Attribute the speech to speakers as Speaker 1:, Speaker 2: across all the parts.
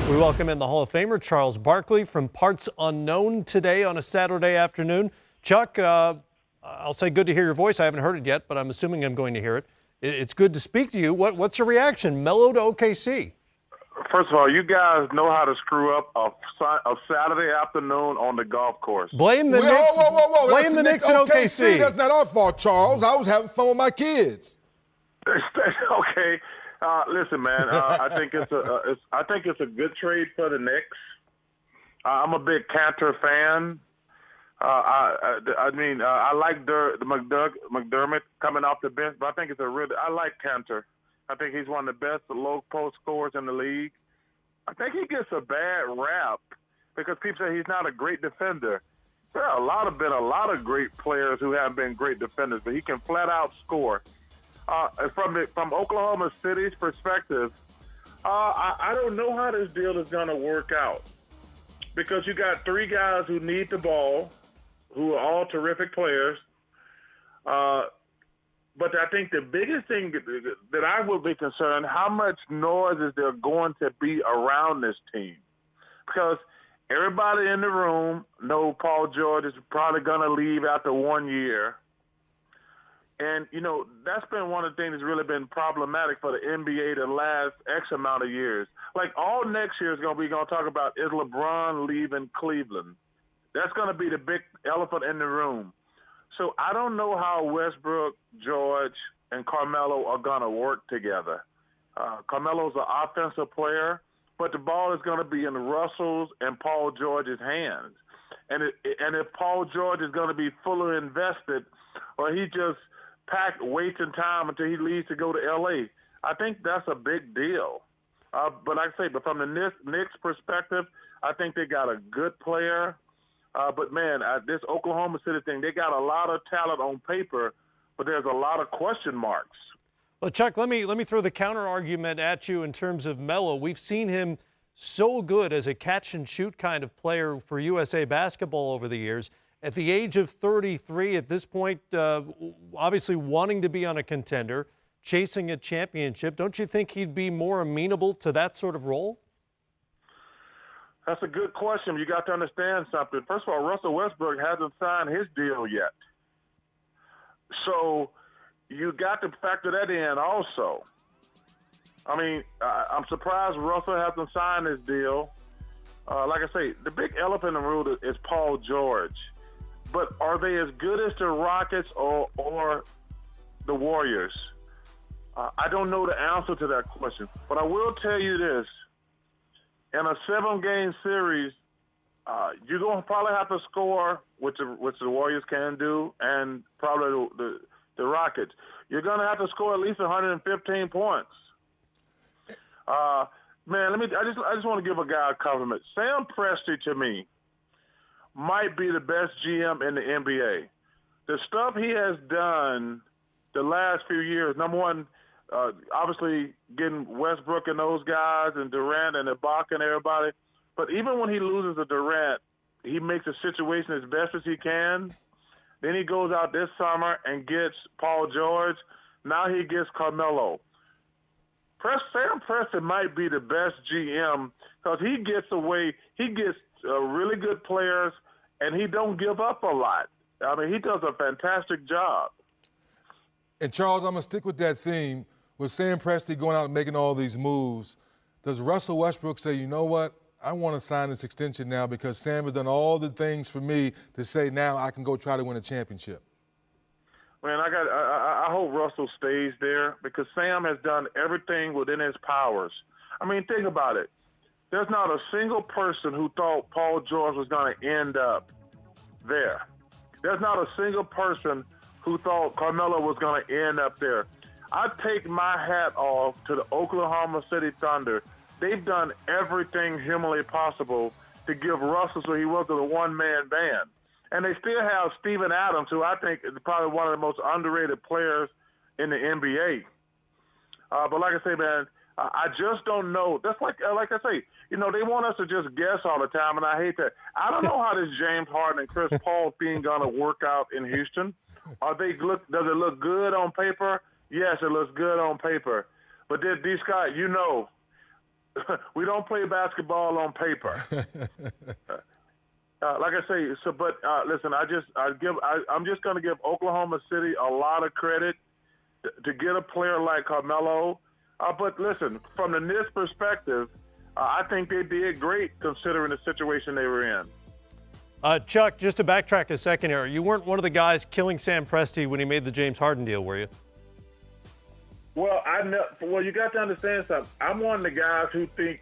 Speaker 1: We welcome in the Hall of Famer Charles Barkley from Parts Unknown today on a Saturday afternoon. Chuck, I'll say good to hear your voice. I haven't heard it yet, but I'm assuming I'm going to hear it. It's good to speak to you. What's your reaction? Melo to OKC.
Speaker 2: First of all, you guys know how to screw up a Saturday afternoon on the golf course.
Speaker 1: Blame the Knicks.
Speaker 3: Whoa.
Speaker 1: Blame the Knicks and OKC.
Speaker 3: That's not our fault, Charles. I was having fun with my kids.
Speaker 2: Okay. Listen, man. I think it's a good trade for the Knicks. I'm a big Cantor fan. I like McDermott coming off the bench, but I think I like Cantor. I think he's one of the best low post scorers in the league. I think he gets a bad rap because people say he's not a great defender. There are been a lot of great players who haven't been great defenders, but he can flat out score. From Oklahoma City's perspective, I don't know how this deal is going to work out because you got three guys who need the ball, who are all terrific players. But I think the biggest thing that I will be concerned, how much noise is there going to be around this team? Because everybody in the room know Paul George is probably going to leave after 1 year. And, that's been one of the things that's really been problematic for the NBA the last X amount of years. Like, all next year is going to talk about is LeBron leaving Cleveland. That's going to be the big elephant in the room. So I don't know how Westbrook, George, and Carmelo are going to work together. Carmelo's an offensive player, but the ball is going to be in Russell's and Paul George's hands. And if Paul George is going to be fully invested or he just wasting time until he leaves to go to L.A., I think that's a big deal. But like I say, from the Knicks perspective, I think they got a good player. But, man, this Oklahoma City thing, they got a lot of talent on paper, but there's a lot of question marks.
Speaker 1: Well, Chuck, let me throw the counter argument at you in terms of Melo. We've seen him so good as a catch-and-shoot kind of player for USA basketball over the years. At the age of 33, at this point, obviously wanting to be on a contender, chasing a championship, don't you think he'd be more amenable to that sort of role?
Speaker 2: That's a good question. You got to understand something. First of all, Russell Westbrook hasn't signed his deal yet. So you got to factor that in also. I mean, I'm surprised Russell hasn't signed his deal. Like I say, the big elephant in the room is Paul George. But are they as good as the Rockets or the Warriors? I don't know the answer to that question. But I will tell you this. In a 7-game series, you're going to probably have to score, which the Warriors can do, and probably the Rockets. You're going to have to score at least 115 points. Man, I just want to give a guy a compliment. Sam Presti, to me, might be the best GM in the NBA. The stuff he has done the last few years, number one, obviously getting Westbrook and those guys and Durant and Ibaka and everybody. But even when he loses to Durant, he makes a situation as best as he can. Then he goes out this summer and gets Paul George. Now he gets Carmelo. Sam Presti might be the best GM because he gets really good players, and he don't give up a lot. I mean, he does a fantastic job.
Speaker 3: And, Charles, I'm going to stick with that theme. With Sam Presti going out and making all these moves, does Russell Westbrook say, you know what, I want to sign this extension now because Sam has done all the things for me to say now I can go try to win a championship?
Speaker 2: Man, I hope Russell stays there because Sam has done everything within his powers. I mean, think about it. There's not a single person who thought Paul George was going to end up there. There's not a single person who thought Carmelo was going to end up there. I take my hat off to the Oklahoma City Thunder. They've done everything humanly possible to give Russell so he wasn't a one-man band. And they still have Steven Adams, who I think is probably one of the most underrated players in the NBA. But like I say, man, I just don't know. That's like I say, they want us to just guess all the time, and I hate that. I don't know how this James Harden and Chris Paul thing going to work out in Houston. Does it look good on paper? Yes, it looks good on paper. But these guys, we don't play basketball on paper. Like I say, listen, I'm just going to give Oklahoma City a lot of credit to get a player like Carmelo. But listen, from the Knicks' perspective, I think they did great considering the situation they were in.
Speaker 1: Chuck, just to backtrack a second here, you weren't one of the guys killing Sam Presti when he made the James Harden deal, were you?
Speaker 2: Well, you got to understand something. I'm one of the guys who think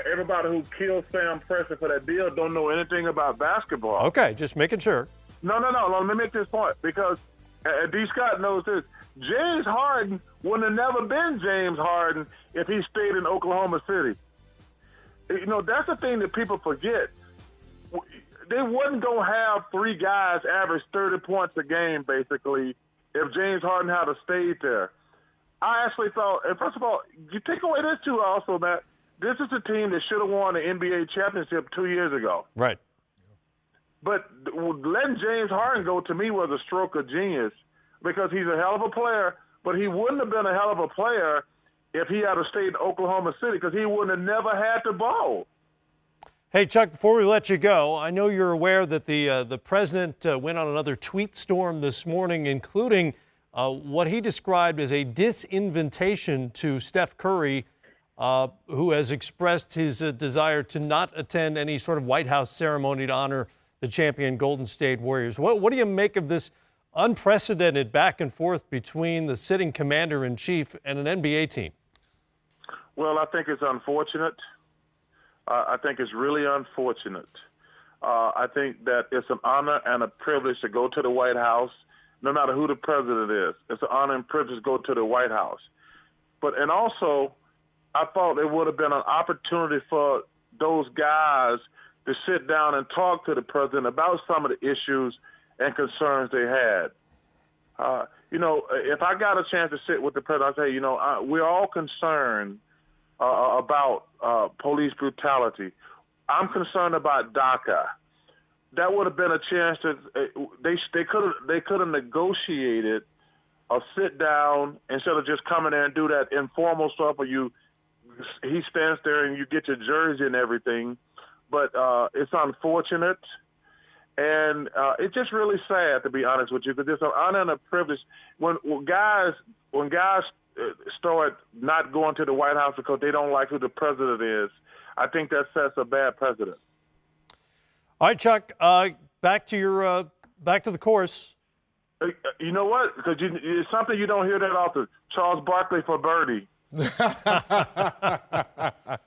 Speaker 2: everybody who killed Sam Presti for that deal don't know anything about basketball.
Speaker 1: Okay, just making sure.
Speaker 2: No. Let me make this point because D. Scott knows this. James Harden would have never been James Harden if he stayed in Oklahoma City. You know, that's the thing that people forget. They wouldn't go have three guys average 30 points a game, basically, if James Harden had stayed there. I actually thought, and first of all, you take away this too also, Matt, this is a team that should have won the NBA championship 2 years ago.
Speaker 1: Right.
Speaker 2: But letting James Harden go, to me, was a stroke of genius because he's a hell of a player, but he wouldn't have been a hell of a player if he had stayed in Oklahoma City because he would have never had the ball.
Speaker 1: Hey, Chuck, before we let you go, I know you're aware that the president went on another tweet storm this morning, including what he described as a disinvitation to Steph Curry, who has expressed his desire to not attend any sort of White House ceremony to honor the champion Golden State Warriors. What do you make of this unprecedented back and forth between the sitting commander-in-chief and an NBA team?
Speaker 2: Well, I think it's unfortunate. I think it's really unfortunate. I think that it's an honor and a privilege to go to the White House, no matter who the president is. It's an honor and privilege to go to the White House. And also, I thought it would have been an opportunity for those guys to sit down and talk to the president about some of the issues and concerns they had. You know, if I got a chance to sit with the president, I'd say, you know, we're all concerned about police brutality. I'm concerned about DACA. That would have been a chance to they could have negotiated a sit down instead of just coming there and do that informal stuff where he stands there and you get your jersey and everything. But it's unfortunate, and it's just really sad, to be honest with you, because it's an honor and a privilege when guys start not going to the White House because they don't like who the president is. I think that sets a bad precedent.
Speaker 1: All right, Chuck, back to the course.
Speaker 2: You know what? Because it's something you don't hear that often. Charles Barkley for birdie.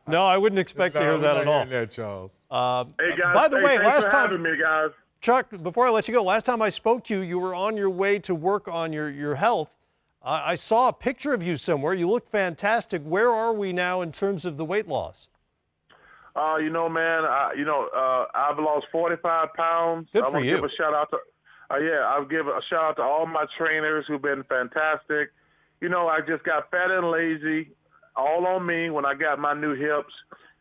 Speaker 1: No, I wouldn't expect to hear that at all.
Speaker 3: That, Charles.
Speaker 2: Hey guys,
Speaker 1: by the way,
Speaker 2: thanks
Speaker 1: last
Speaker 2: for
Speaker 1: time,
Speaker 2: having me, guys.
Speaker 1: Chuck, before I let you go, last time I spoke to you, you were on your way to work on your health. I saw a picture of you somewhere. You look fantastic. Where are we now in terms of the weight loss?
Speaker 2: You know, man, I've lost 45 pounds.
Speaker 1: Good for you.
Speaker 2: Give a shout out to, I'll give a shout out to all my trainers who've been fantastic. You know, I just got fat and lazy, all on me when I got my new hips.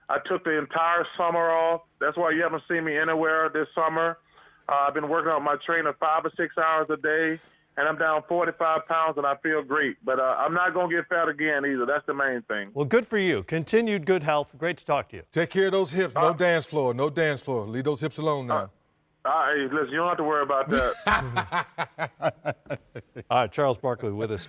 Speaker 2: I took the entire summer off. That's why you haven't seen me anywhere this summer. I've been working on my trainer 5 or 6 hours a day, and I'm down 45 pounds, and I feel great. But I'm not going to get fat again either. That's the main thing.
Speaker 1: Well, good for you. Continued good health. Great to talk to you.
Speaker 3: Take care of those hips. No dance floor. No dance floor. Leave those hips alone now.
Speaker 2: Hey, listen, you don't have to worry about that.
Speaker 1: All right, Charles Barkley with us.